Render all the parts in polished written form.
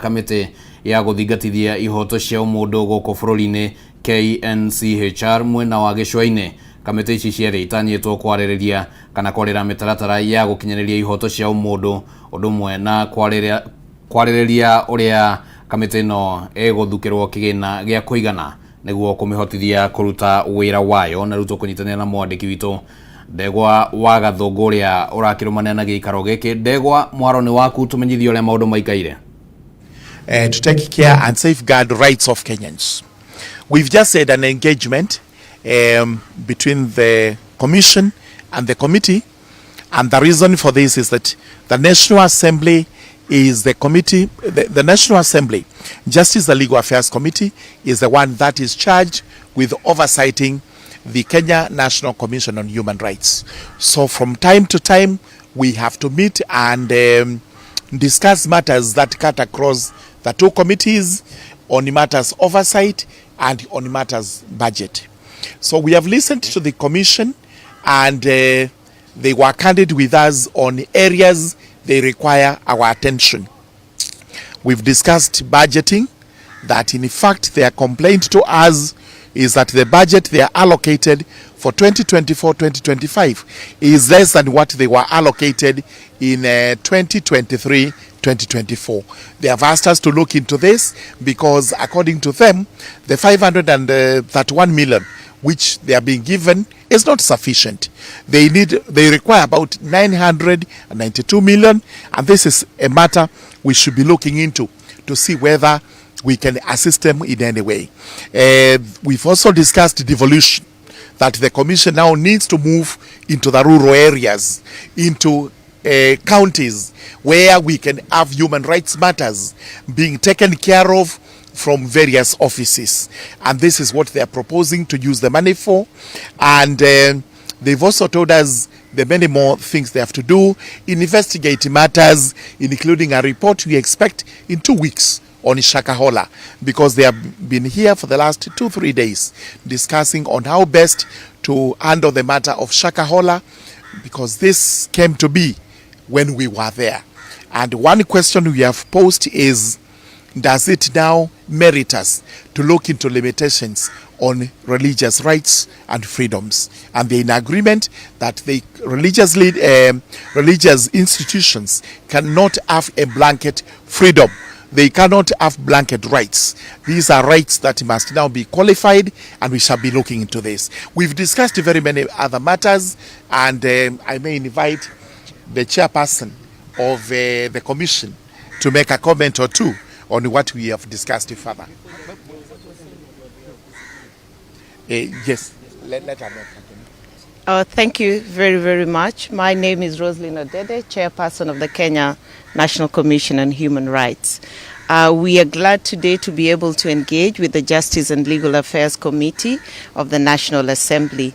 Kamete ya guthingatithia ihoto cia umundu guku bururi-ini KNCHR mwena wa Gicua-ini. Kamete ici ciari itanyitwo kwaririria kana kwarira mitaratara ya gukinyaniria ihoto cia umundu undu mwe na kwaririria uria kamete no eguthukirwo kigina gia kuigana niguo kumihotithia kuruta wira wayo na ruto kunyitanira na mwandiki witu Ndegwa wa Gathungu uria urakirumania na giikaro giki. Ndegwa, mwaro ni waku tumenyithio uria maundu maikaire. To take care and safeguard the rights of Kenyans. We've just had an engagement between the Commission and the committee, and the reason for this is that the National Assembly is the committee, the National Assembly, Justice and Legal Affairs Committee, is the one that is charged with oversighting the Kenya National Commission on Human Rights. So from time to time, we have to meet and discuss matters that cut across the two committees on the matters oversight and on the matters budget. So we have listened to the commission and they were candid with us on areas they require our attention. We've discussed budgeting, that in fact their complaint to us is that the budget they are allocated for 2024-2025 is less than what they were allocated in 2023-2024. They have asked us to look into this because according to them, the 531 million which they are being given is not sufficient. They require about 992 million, and this is a matter we should be looking into to see whether we can assist them in any way. We've also discussed devolution, that the commission now needs to move into the rural areas, into counties where we can have human rights matters being taken care of from various offices. And this is what they are proposing to use the money for. And they've also told us the many more things they have to do in investigating matters, including a report we expect in 2 weeks on Shakahola, because they have been here for the last 2-3 days discussing on how best to handle the matter of Shakahola, because this came to be when we were there. And one question we have posed is, does it now merit us to look into limitations on religious rights and freedoms? And they're in agreement that the religious institutions cannot have a blanket freedom. They cannot have blanket rights. These are rights that must now be qualified, and we shall be looking into this. We've discussed very many other matters, and I may invite the chairperson of the commission to make a comment or two on what we have discussed further. Yes, let her know. Thank you very, very much. My name is Roslyn Odede, chairperson of the Kenya National Commission on Human Rights. We are glad today to be able to engage with the Justice and Legal Affairs Committee of the National Assembly.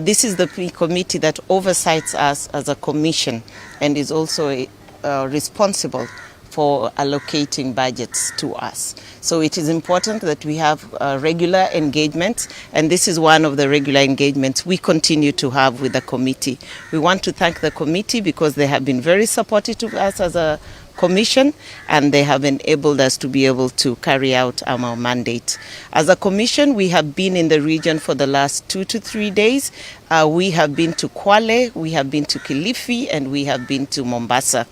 This is the committee that oversights us as a commission and is also responsible for allocating budgets to us. So it is important that we have regular engagement, and this is one of the regular engagements we continue to have with the committee. We want to thank the committee because they have been very supportive to us as a commission, and they have enabled us to be able to carry out our mandate. As a commission, we have been in the region for the last 2 to 3 days. We have been to Kwale, we have been to Kilifi, and we have been to Mombasa.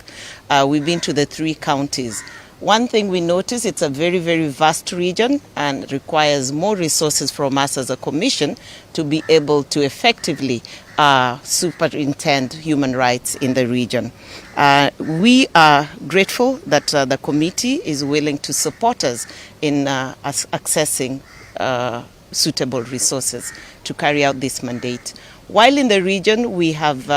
We've been to the 3 counties. One thing we notice, it's a very, very vast region and requires more resources from us as a commission to be able to effectively superintend human rights in the region. We are grateful that the committee is willing to support us in accessing suitable resources to carry out this mandate. While in the region, we have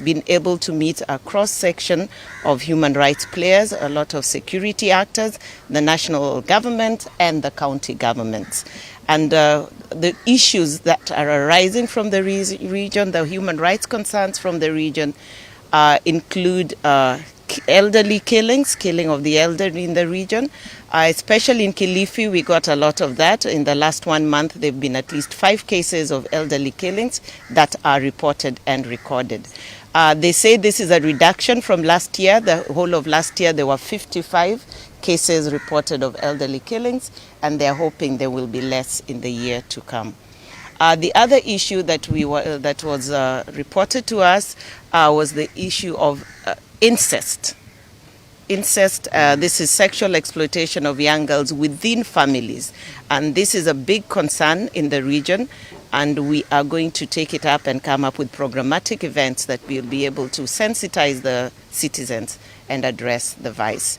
been able to meet a cross-section of human rights players, a lot of security actors, the national government and the county governments. And the issues that are arising from the region, the human rights concerns from the region, include elderly killings, killing of the elderly in the region. Especially in Kilifi, we got a lot of that. In the last 1 month, there have been at least 5 cases of elderly killings that are reported and recorded. They say this is a reduction from last year. The whole of last year, there were 55 cases reported of elderly killings, and they're hoping there will be less in the year to come. The other issue that was reported to us was the issue of incest. Incest, this is sexual exploitation of young girls within families, and this is a big concern in the region, and we are going to take it up and come up with programmatic events that will be able to sensitize the citizens and address the vice.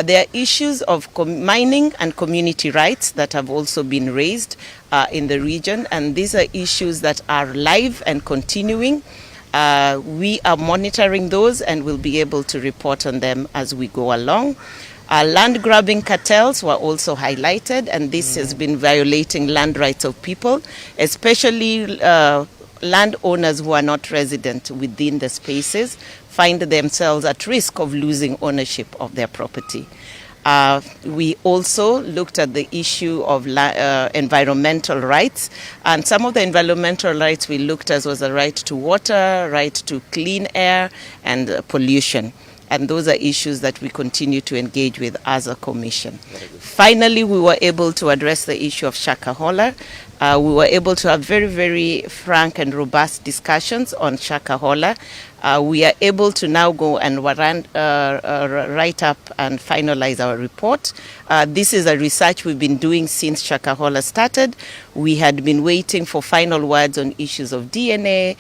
There are issues of mining and community rights that have also been raised in the region, and these are issues that are live and continuing. We are monitoring those and will be able to report on them as we go along. Land grabbing cartels were also highlighted, and this has been violating land rights of people, especially landowners who are not resident within the spaces find themselves at risk of losing ownership of their property. We also looked at the issue of environmental rights, and some of the environmental rights we looked at was the right to water, right to clean air, and pollution. And those are issues that we continue to engage with as a commission. Finally, we were able to address the issue of Shakahola. We were able to have very, very frank and robust discussions on Shakahola. We are able to now go and write up and finalize our report. This is a research we've been doing since Shakahola started. We had been waiting for final words on issues of DNA,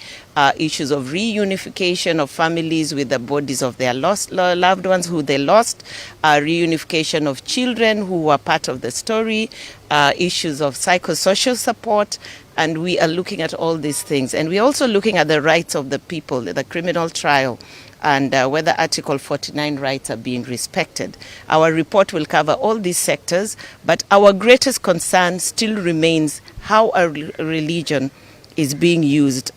issues of reunification of families with the bodies of their loved ones who they lost, reunification of children who were part of the story, issues of psychosocial support, and we are looking at all these things. And we're also looking at the rights of the people, the criminal trial, and whether Article 49 rights are being respected. Our report will cover all these sectors, but our greatest concern still remains how a religion is being used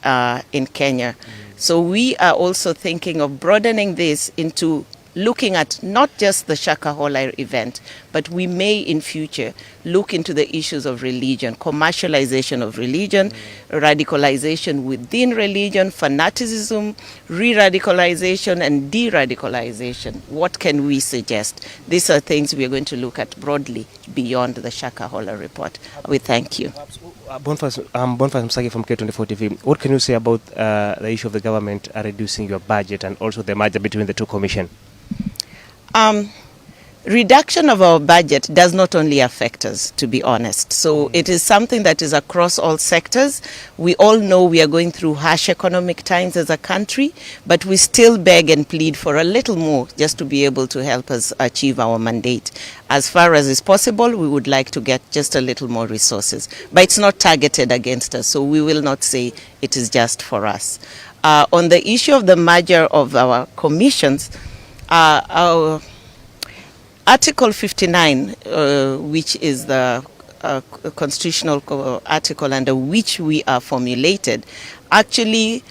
in Kenya. So we are also thinking of broadening this into looking at not just the Shakahola event, but we may in future look into the issues of religion, commercialization of religion, radicalization within religion, fanaticism, re-radicalization and de-radicalization. What can we suggest? These are things we are going to look at broadly beyond the Shakahola report. We thank you. Boniface Msagi from K24 TV. What can you say about the issue of the government reducing your budget and also the merger between the two commissions? Reduction of our budget does not only affect us, to be honest. So it is something that is across all sectors. We all know we are going through harsh economic times as a country, but we still beg and plead for a little more just to be able to help us achieve our mandate. As far as is possible, we would like to get just a little more resources, but it's not targeted against us, so we will not say it is just for us. On the issue of the merger of our commissions, our Article 59, which is the constitutional article under which we are formulated, actually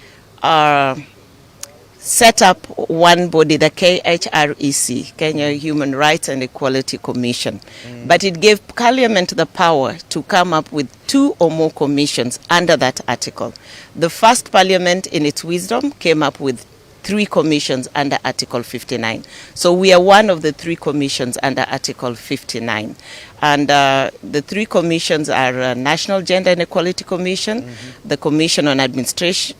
set up one body, the KHREC, Kenya Human Rights and Equality Commission. But it gave Parliament the power to come up with 2 or more commissions under that article. The first Parliament, in its wisdom, came up with 3 commissions under Article 59. So we are one of the 3 commissions under Article 59. And the 3 commissions are National Gender and Equality Commission, the Commission on Administrative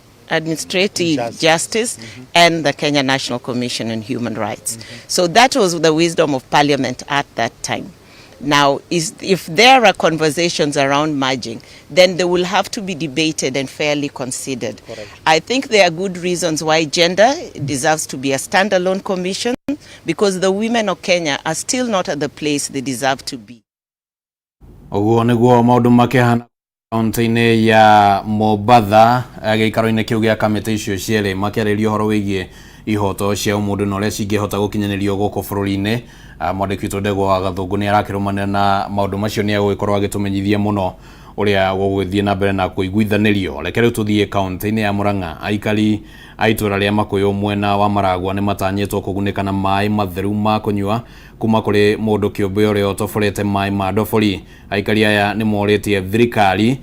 Justice, and the Kenya National Commission on Human Rights. So that was the wisdom of Parliament at that time. Now, if there are conversations around merging, then they will have to be debated and fairly considered. Correct. I think there are good reasons why gender deserves to be a standalone commission, because the women of Kenya are still not at the place they deserve to be. Oguo niguo maundu makehana kaunti-ini ya Mombasa gĩikaro-inĩ kĩu gĩa kamĩtĩ icio cierĩ makĩarĩria ũhoro wĩgiĩ ihoto cia ũmũndũ na ũrĩa cingĩhota gũkinyanĩrio gũkũ bũrũri-inĩ. Mwandĩki witũ Ndegwa wa Gathũngũ nĩ arakĩrũmanĩra na maũndũ macio nĩ agũgĩkorwo agĩtũmenyithia mũno ũrĩa gũgũthiĩ na mbere na kũiguithanĩrio. Reke rĩu tũthiĩ kaunti-inĩ ya Murang'a. Aikari a itũra rĩa Makuyu mwena wa Maragwa nĩ matanyĩtwo kũgunĩka na maĩ matheru ma kũnyua kuma kũrĩ mũndũ kĩũmbe ũrĩa ũtoborete maĩ ma ndobori. Aikari aya nĩ morĩtie thirikari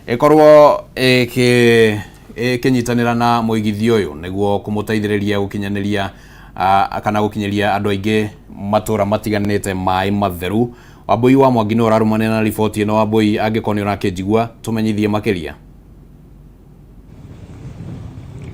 ĩkorwo ĩkĩnyitanĩra na mũigithio ũyũ nĩguo kũmũteithĩrĩria gũkinyanĩria kana gukinyeria andu aingi matura matiganite mai matheru. Wambui wa Mwangi no rarumane na riboti ino. Wambui angikoni urakijigua tumenyithie makiria.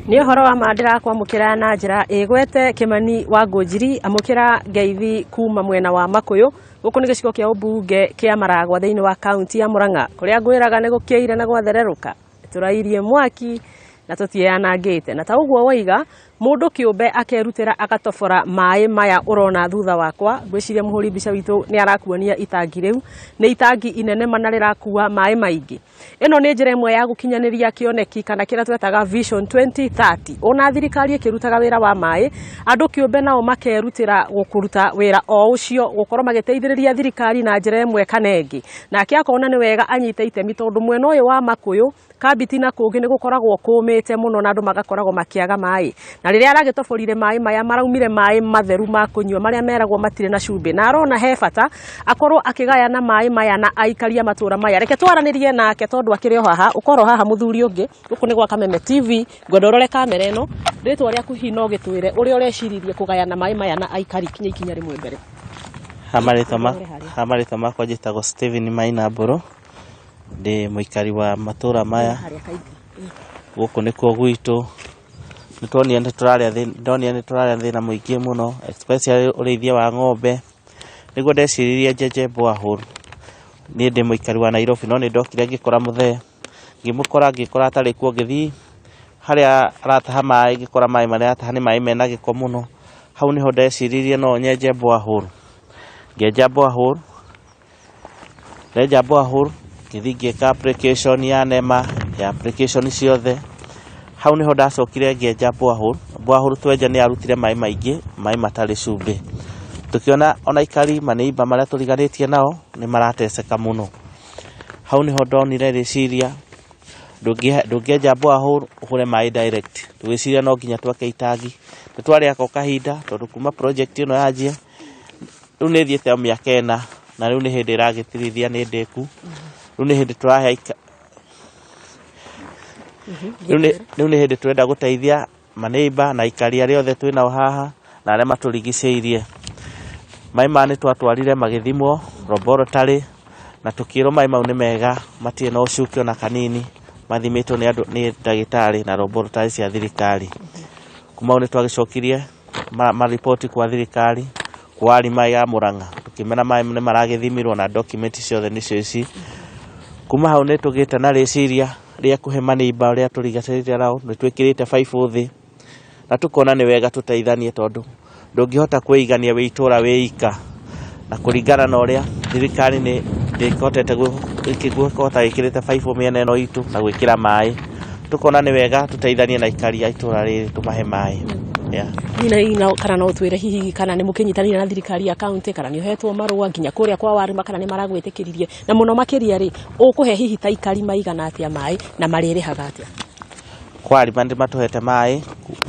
Ni horo wa mandira kwa mukira na njira igwete Kimani wa Ngũnjiri amukira ngeithi kuma mwena wa Makuyu guku ni gicigo kia ubunge kia Maragwa thiini wa kaunti ya Murang'a kuria ngwiraga ni gukieire na gwathereruka turairie mwaki na tutianangite na ta uguo waiga mundu kiumbe akerutira agatobora mai maya urona thutha wakwa ngwiciria muhuri mbica witu ni arakuonia itangi riu ni itangi inene mana rirakua mai maingi. Ino ni njira imwe ya gukinyaniria kioneki kana kira twetaga Vision 2030 ona thirikari ikirutaga wira wa mai andu kiumbe nao makerutira gukuruta wira o ucio gukorwo magiteithiriria thirikari na njira imwe kana ingi nake akona ni wega anyite itemi tondu mwena uyu wa Makuyu kabiti na kungi ni gukoragwo kumite muno na andu magakoragwo makiaga mai na riria aragitoborire mai maya maraumire mai matheru ma kunywa maria meragwo matire na cumbi na arona he bata akorwo akigayana mai maya na aikaria matura maya. Reke twaranirie nake tondu akiri haha ukoro haha muthuri ungi guku ni gwa Kameme TV ngondorore kamera ino ritwa ria kuhino gitwire uri ureciririe kugayana mai maya na aikari kinya ikinya rimwe mbere. Hamarita makwa njitagwo Steven Mainamburu ndi muikari wa matura maya guku nikuo gwitu nitonia ni turaria thina muingi muno especially urithia wa ng'ombe niguo ndeciririe njenje borehole. Ni ndi muikari wa Nairobi no ni ndokire ngikora muthe ngikora atari kuo ngithi haria arataha mai ngikora mai maria ataha ni mai mena giko muno. Hau niho ndeciririe no nyenje borehole ngenja borehole ngithi ngika application ya NEMA ya application ciothe. Hau niho ndacokire ngenja borehole twenja ni arutire mai maingi mai matari cumbi tukiona ona ikari maneiba maria turiganitie nao ni marateseka muno. Hau niho ndonire riciria ndungienja borehole uhure mai direct tugiciria no nginya twake itangi nitwari ako kahinda tondu kuma project ino yanjie riu ni thiete miaka ena na riu ni hindi iragitirithia ni ndeku riu ni hindi turahe riu ni hindi turenda guteithia maneiba na ikari aria othe twina haha na aria maturigiceirie. Mai mani twatwarire magithimwo laboratory na tukiro mai mau ni mega matie no ucukio na kanini mathimitwo ni ndagitari na laboratory cia thirikari. Kuma ni twagicokirie report kwa thirikari kwa arima ya Murang'a tukimena mai ni maragithimirwo na document ciothe nicio ici. Kuma hau ni tugite na riciria ria kuhe maneiba uria turigatirite nao ni twikirite 5 thi na tukona ni wega tuteithanie tondu ndungihota kweigania wi itura wi ika na kuringana na uria thirikari ni ndikotete gwikota ikirite 5 miena ino itu na gwikira mai tukona ni wega tuteithanie na ikari ya itura riri tumahe mai. Ina kana no twire hihi kana ni mukinyitanira na thirikari ya county kana ni uhetwo marua nginya kuria kwa warima kana ni maragwitikirie na muno makiria ri ukuhe hihi ta ikari maigana atia mai na maririhaga atia. Kwa arima ndi matuhete mai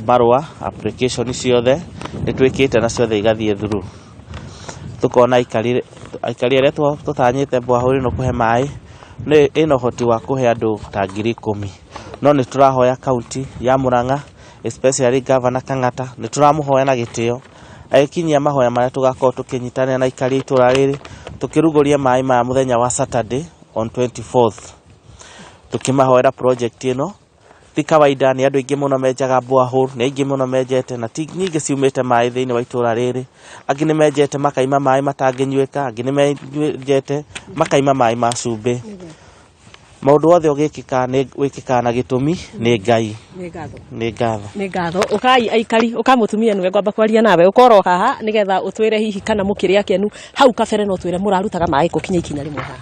marua application ciothe ni twikite na ciothe igathie through tukona ikari aria tutanyite borehole no kuhe mai ni ino hoti wa kuhe andu ta 10,000 no ni turahoya county ya Murang'a especially governor Kang'ata ni turamuhoya na gitio aikinyia mahoya maria tugakorwo tukinyitana na ikari itura riri tukiruguria mai ma muthenya wa Saturday on 24th tukimahoera project ino. Ti kawaida ni andu ingi muno menjaga borehole ni ingi muno menjete na ti nyingi ciumite mai thiini wa itura riri angi ni menjete makaima mai matanginywika angi ni menjete makaima mai ma cumbi. Maundu othe ugikika ni wikika na gitumi ni Ngai ni ngatho ukai aikari ukamutumia niwe ngwamba kwaria nawe ukoro haha nigetha utwire hihi kana mukiria kenu hau kabere no twire murarutaga mai kukinya ikinya rimwe haha.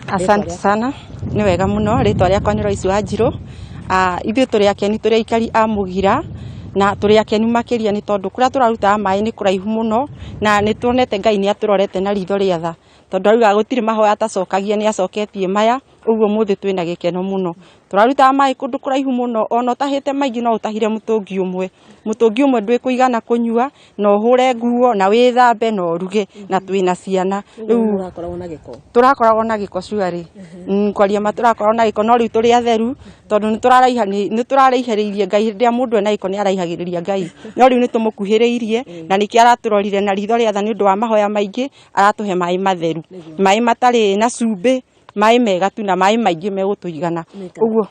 Asante sana ni wega muno ritwa riakwa ni Roici wa Njiro. Ithuĩ tũrĩ akeni tũrĩ aikari a Mugira na tũrĩ akeni makiria ni tondu kuria turaruta mai ni kuraihu muno na ni tuonete Ngai ni aturorete na ritho ria tha tondu auga gutire mahoya atacokagia ni acoketie maya uguo muthi twina gikeno muno turaruta mai kundu kuraihu muno ona tahite maingi no utahire mutungi umwe ndwi kuigana kunyua no hure nguo na withambe no ruge na twina ciana turakoragwo na giko cuari kwaria maturakoragwo na giko no riu turi atheru tondu ni turaraihiririe Ngai ndia mundu ena giko ni araihagiriria Ngai no riu ni tumukuhiriirie na niki araturorire na ritho ria tha ni undu wa mahoya maingi aratuhe mai matheru mai matari na cumbi mai mega tu na mai maingi megutuigana uguo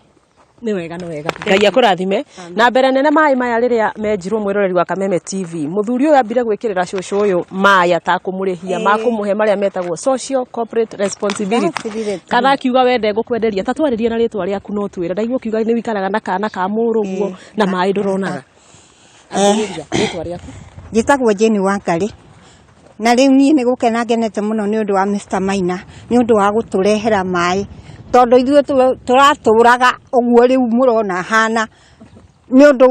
ni wega Ngai akurathime na mbere nene mai maya riria menjirwo mwiroreri wa Kameme TV muthuri uyu ambire gwikirira cucu uyu mai atakumurihia makumuhe maria metagwo social corporate responsibility kana kiuga wende ngukwenderia tatwaririe na ritwa riaku no twira ndaigua kiuga ni wikaraga na kana ka muruguo na mai nduronaga ritwa riaku gitagwo Jeni Wankari na riu nie ni gukena ngenete muno ni undu wa Mr Maina ni undu wa guturehera mai tondu ithuĩ turatũraga ũguo rĩu mũrona hana nĩ ũndũ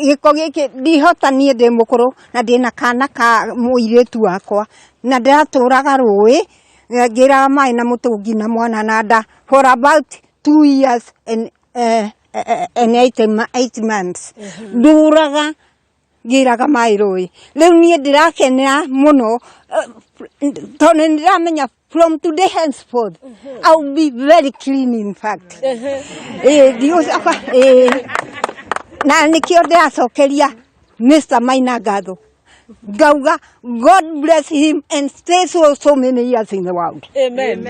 gĩko gĩkĩ ndihota niĩ ndĩ mũkũrũ na ndĩna kana ka mũirĩtu wakwa na ndĩratũraga rũĩ ngĩraga maĩ na mũtũngi na mwana na nda for about 2 years and 8 months ndũraga ngĩraga maĩ rũĩ rĩu niĩ ndĩrakenera mũno tondu ndiramenya from today henceforth I'll be very clean in fact na nikio ndiracokeria Mr Maina ngatho ngauga God bless him and stay so many years in the world. Amen.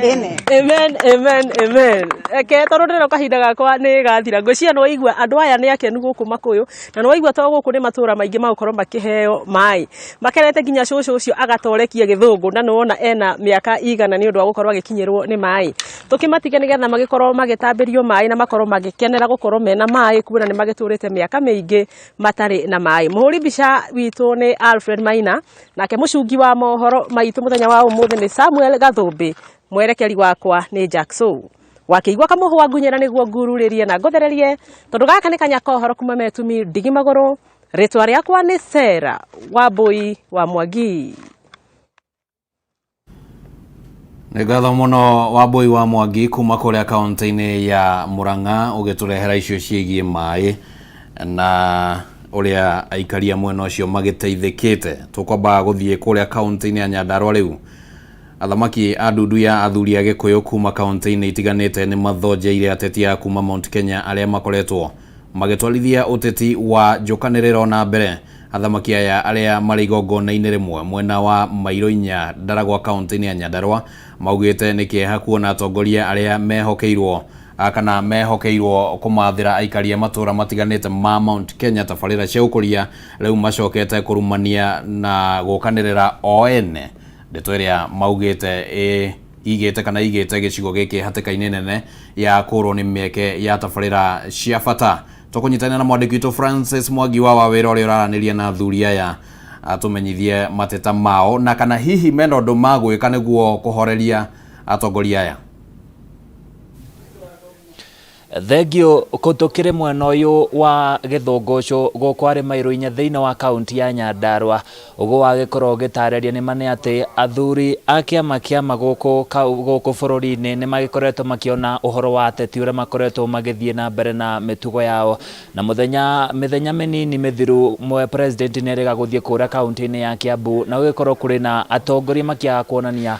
Ke torondero kahinda gakwa ni gathira ngwĩciria no igua andu aya ni akenu guku makuyu na no igua to guku ni matura maingi magukorwo makiheo mai makerete nginya cucu ucio agatorekia githungu na nuona ena miaka igana ni undu wa gukorwo agikinyirwo ni mai tukimatige nigetha magikorwo magitambirio mai na makorwo magikenera gukorwo mena mai kuona ni magiturite miaka mingi matari na mai muhuri bica witu ni Alfred Maina nake mucungi wa mohoro maitu muthenya wa umuthi ni Samuel Gathumbi mwerekeri wakwa ni Jackson wakiigwa kamuhwa ngunyera niguo ngururirie na ngothererie tondu gaka ni kanya kohoro kuma metumi ndigi magoro ritwa riakwa ni Sera Wambui wa Mwangi Ngatho muno Wambui wa Mwangi kuma kuria kaunti-ini ya Murang'a ugiturehera icio ciegie mai na uria aikaria mwena ucio magiteithikite tukwamba guthie kuria kaunti-ini ya Nyandarua riu athamaki adundu ya athuri a Gikuyu kuma kaunti-ini itiganite ni mathonjeire ateti a kuma Mount Kenya aria makoretwo magitwarithia uteti wa njukaniriro na mbere athamaki aya aria mari igongona-ini rimwe mwena wa Mairo inya Ndaragwa kaunti-ini ya Nyandarua maugite ni kieha kuona atongoria aria mehokeirwo kana mehokeirwo kumathira aikaria matura matiganite ma Mount Kenya tabarira cia ukuria riu macokete kurumania na gukanirira oene ndeto iria maugite igite gicigo giki hatikaine nene ya kurwo ni mieke ya tabarira cia bata tukunyitana na mwandiki witu Francis Mwangi wa wawira uria uraraniria na athuri aya atumenyithie mateta mao na kana hihi meno ndo magwika niguo kuhoreria atongoria aya. Thegio kutukire mwena uyu wa githungucu gukwari Mairo inya thiini wa kaunti ya Nyandarua ugo wagikorwo gitareria ni mane ati athuri a kiama guku bururi-ini ni magikoretwo makiona uhoro wa ateti uria makoretwo magithie na mbere na mitugo yao na mithenya minini mithiru mwe president ni erega guthie kuria kaunti-ini ya Kiambu na gugikorwo kuri na atongoria makiaga kuonania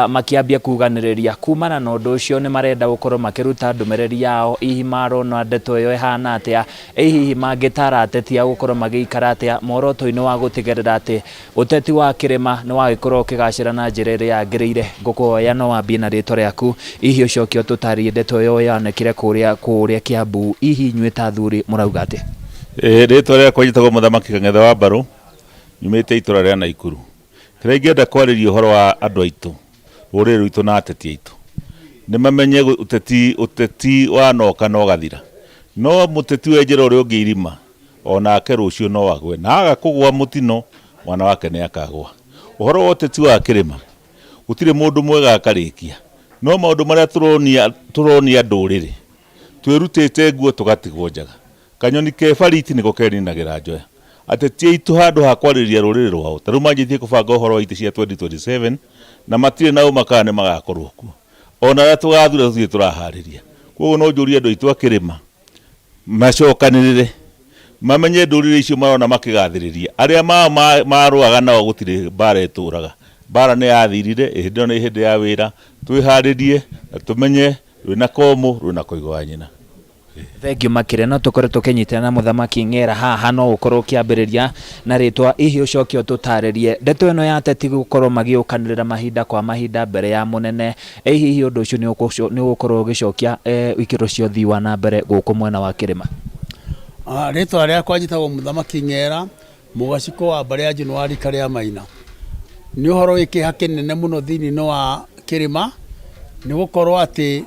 makiambia kuganiriria kumana na undu ucio ni marenda gukorwo makiruta ndumereri yao ihi marona ndeto iyo ihana atia ihi mangitara ateti a gukorwo magiikara atia moroto-ini wa gutigerera ati uteti wa kirima ni wagikorwo kigacira na njira iria yagiriire ngukuoya no wambie na ritwa riaku ihi ucokio tutarie ndeto iyo yanekire kuria Kiambu ihi nywita athuri murauga ati ritwa riakwa njitagwo Muthamaki Kang'ethe wa Mbaru nyumite itura ria Naikuru kira ingenda kwariria uhoro wa andu aitu ruriri rwitu na ateti aitu ni mamenye uteti wa noka no gathira no muteti wenjera uria ungi irima onake rucio no agwe na agakugwa mutino mwana wake ni akagwa uhoro wa uteti wa kirima gutire mundu mwega akarikia no maundu maria turonia nduriri twirutite nguo tugatigwo njaga kanyoni ke fariti niko keninagira njoya ateti aitu handu ha kwariria ruriri rwao taru manjithie kubanga uhoro wa iti cia 2027 na matire nao makane magakorwo kuo ona ra tugathura tuthie turahariria koguo no njuri andu aitu akirima macokanirire mamenye ndurire icio marona makigathiriria aria maruaga nao gutire bara ituraga bara ne yathirire ihindi na ihindi ya wira twiharirie na tumenye rwina komu rwina kuigwa nyina. Thengio makire no tukore tukinyitana na muthamaki Ng'era haha no ukorwo kiambiriria na ritwa ihi ucokio tutaririe ndeto ino ya teti gukorwo magiukanirira mahinda kwa mahinda mbere ya munene hihi undu ucio ni ukorwo gicokia ikiro cio thiwa na mbere guku mwena wa kirima. Ritwa riakwa njitagwo muthamaki Ng'era mugaciko wa mbere ya Januari karia maina ni uhoro wiki hakinene muno thini no wa kirima ni gukorwo ati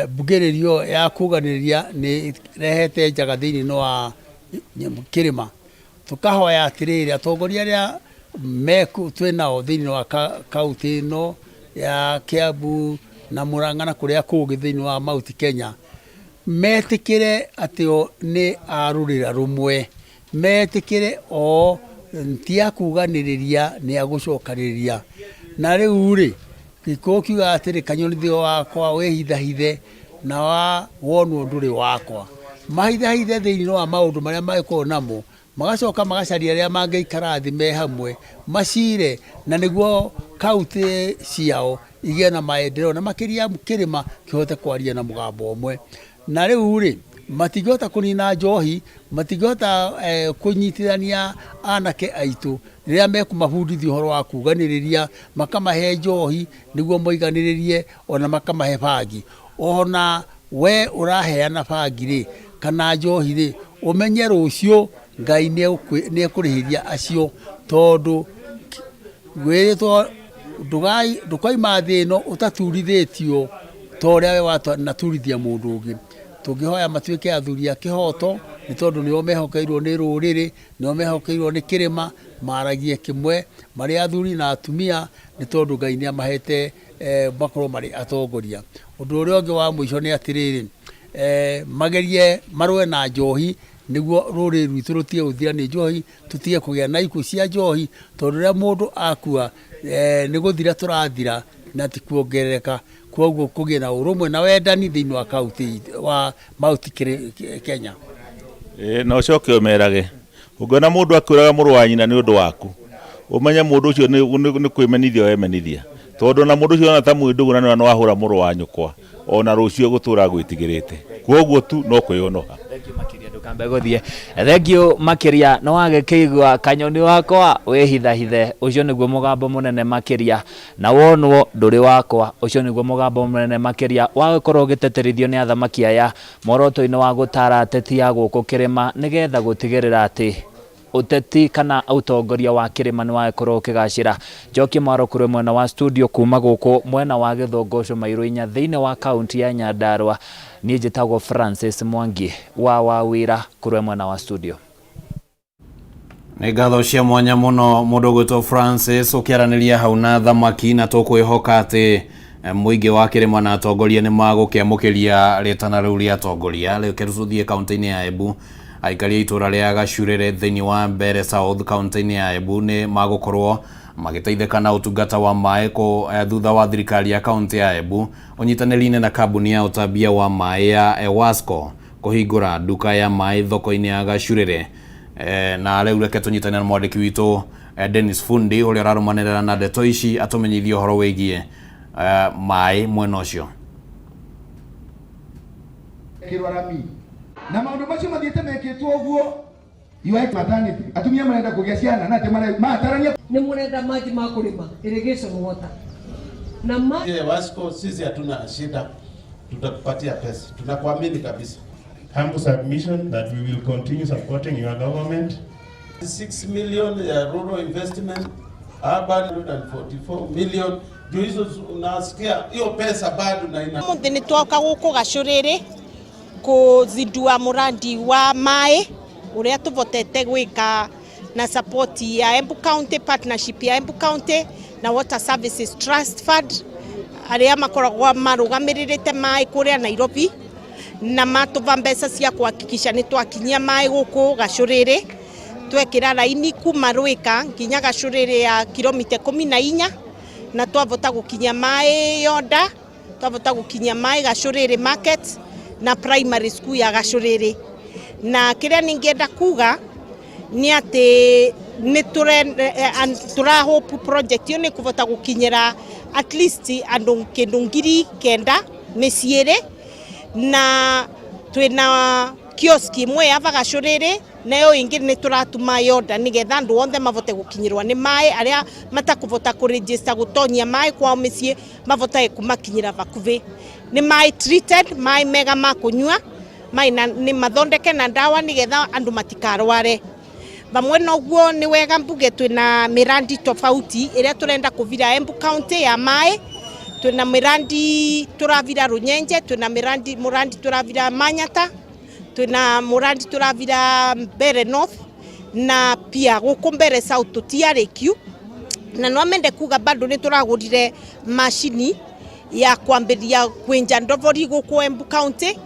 bugeririo ya kuganiria ni rehete njaga thini no wa kirima tukahoya atiriri atongoria ria meku twinao thini no wa kaunti no ya Kiambu na Murang'a na kuria kungi thini wa Mount Kenya metikire atio ni arurira rumwe metikire o ntia kuganiriria ni agucokaniria na riu ri giko kiuga atiri kanyonithio wakwa wehithahithe na wa wonwo nduri wakwa mahithahithe thini no wa maundu maria magiko namo magacoka magacaria ria mangeikara thi me hamwe macire na niguo kaunti ciao igie na maendeleo na makiria kirima kihote kwaria na mugambo umwe na riu ri matigota kunina njohi matigota kunyitithania anake aitu riria mekumabundithia horo wa kuganiriria makamahe njohi niguo moiganiririe ona makamahe bangi ona we uraheana bangi ri kana njohi ri umenye rucio Ngai ni ekurihiria acio tondu gwiritwo ndukaima thino utaturithetio toria we waturithia mundu ungi tungihoya matuike athuri a kihoto ni tondu nio mehokeirwo ni ruriri nio mehokeirwo ni kirima maragie kimwe mari athuri na atumia ni tondu Ngai ni amahete bakorwo mari atongoria undu uria ungi wa mwisho ni atiriri magerie marwe na njohi niguo ruriri rwitu rutie uthia ni njohi tutie kugia na ikuo cia njohi tondu ria mundu akua ni guthira turathira na ti kuongerereka koguo kugie na urumwe na wendani thini wa kaunti wa Mount Kenya. No coke umerage ungona mundu akuraga muru wa nyina ni undu waku umenye mundu ucio ni kwimenithia wemenithia tondu na mundu ucio na ta mwindugu na no ahura muru wa nyukwa ona rucio gutura gwitigirite koguo tu no kwionoha. Thengio makiria no wage kigwa kanyoni wakwa wehithahithe ucio niguo mugambo munene makiria na wonwo nduri wakwa ucio niguo mugambo munene makiria wakorwo giteterithio ni athamaki aya moroto-ini wa gutara ateti ya guku kirima nigetha gutigirira ati uteti kana utongoria wa kirima ni wakorwo kigacira njoki marokure mwena wa studio kuma guku mwena wa Githongoco Mairu-Inya thiini wa kaunti ya Nyandarua ni njitagwo Francis Mwangi wa wira kurwe mwena wa studio. Nĩ ngatho cia mwanya muno mundu gwitwo Francis ukiaraniria hau na thamaki na tukwihoka ati muingi wa kirima na atongoria ni magukiamukiria ritana riu ria atongoria riukeruthie kaunti-ini ya Embu aikari itura ria Gacurere thiini wa Mbere South kaunti-ini ya Embu ni magukorwo magiteithika na utungata wa mai ko thutha wa thirikari ya kaunti ya Embu unyitanĩri-inĩ na kambuni ya utambia wa mai ya Ewasco kuhingura nduka ya mai thoko-ini ya Gacurere na riu reke tunyitanĩre na mwandĩki witu Dennis Fundi uria rarumanĩrĩra na ndeto ici atumenyithie horo wigie mai mwena ucio. Na maundu macio mathiete mekitwo guo iwa maternity atumia marenda kugia ciana na te matarania ni murenda maji ma kulima irrigation water na maji Wasco sisi hatuna shida, tutakupatia pesa, tunakuamini kabisa. Humble submission that we will continue supporting your government. 6 million ya rural investment, urban 144 million. Ndio hizo unasikia hiyo pesa bado na ina. Muthi ni twoka guku Gacurere kuzindua murandi wa mai uria tuvotete gwika na support ya Embu County, partnership ya Embu County na Water Services Trust Fund aria makoragwo marugamirite mai kuria Nairobi na matuva mbeca cia kuhakikisha ni twakinyia mai guku Gacurere twekira raini kuma Rwika nginya Gacurere ya kilomita 14 na twavota gukinya mai yonda twavota gukinyia mai Gacuriri market na primary school ya Gacuriri. Na kiria ningienda kuga ni ati ni tura hope project yo ni kuvota gukinyira at least andu kindu ngiri kenda miciiri, na twina kioski imwe ya Gacuriri nayo ingi ni turatuma yoda nigetha andu othe mavote gukinyirwa ni mai aria matakuvota kuregister gutonyia mai kwa micii mavote kumakinyira vakuvi. Ni mai treated, mai mega ma kunyua, mai ni mathondeke na ndawa nigetha andu matikarware. Vamwe noguo ni wega mbuge twina mirandi tofauti iria turenda kuvira Embu County ya mai. Twina mirandi turavira Runyenje, twina murandi turavira Manyata, twina murandi turavira Mbere North, na pia guku Mbere South tutiarikiu. Na no mende kuga bado ni turagurire mashini ya kwambiria kwenja ndovori guku Embu County,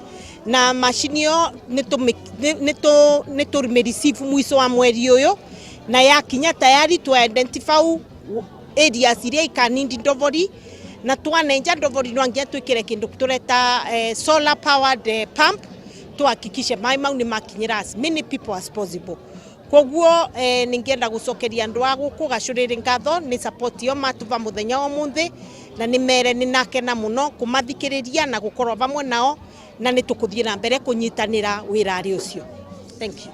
na mashini yo ni to receive mwiso wa mweri uyu, na yakinya tayari tu identify areas iria ikanindi ndovori, na twanenja ndovori nwangia twikire kindu tureta solar powered pump tuhakikishe mai mau ni makinyira as many people as possible. Koguo ningienda gucokeria andu a guku Gacuriri ngatho ni support yo matuva muthenya wa munthi, na ni mere ni nakena muno kumathikiriria na gukorwa vamwe nao, na ni tukuthie na mbere kunyitanira wirari ucio. Thank you.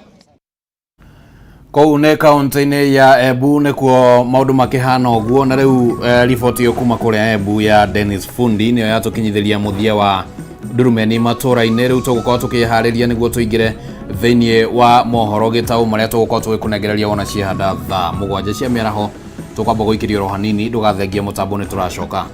Kou ne kaunti-ini ya Embu nikuo maundu makihana uguo, na riu riboti yo kuma kuria Embu ya Dennis Fundi niyo yatukinyithiria muthia wa Ndurumeni Matuura-Ini. Riu tugukorwo tukihariria niguo tuingire thiini wa mohoro gitau maria tugukorwo tugikunengereria wona ciehanda thaa 7 cia miaraho. Tukwamba guikiria ro hanini ndugathengie mutambo ni turacoka.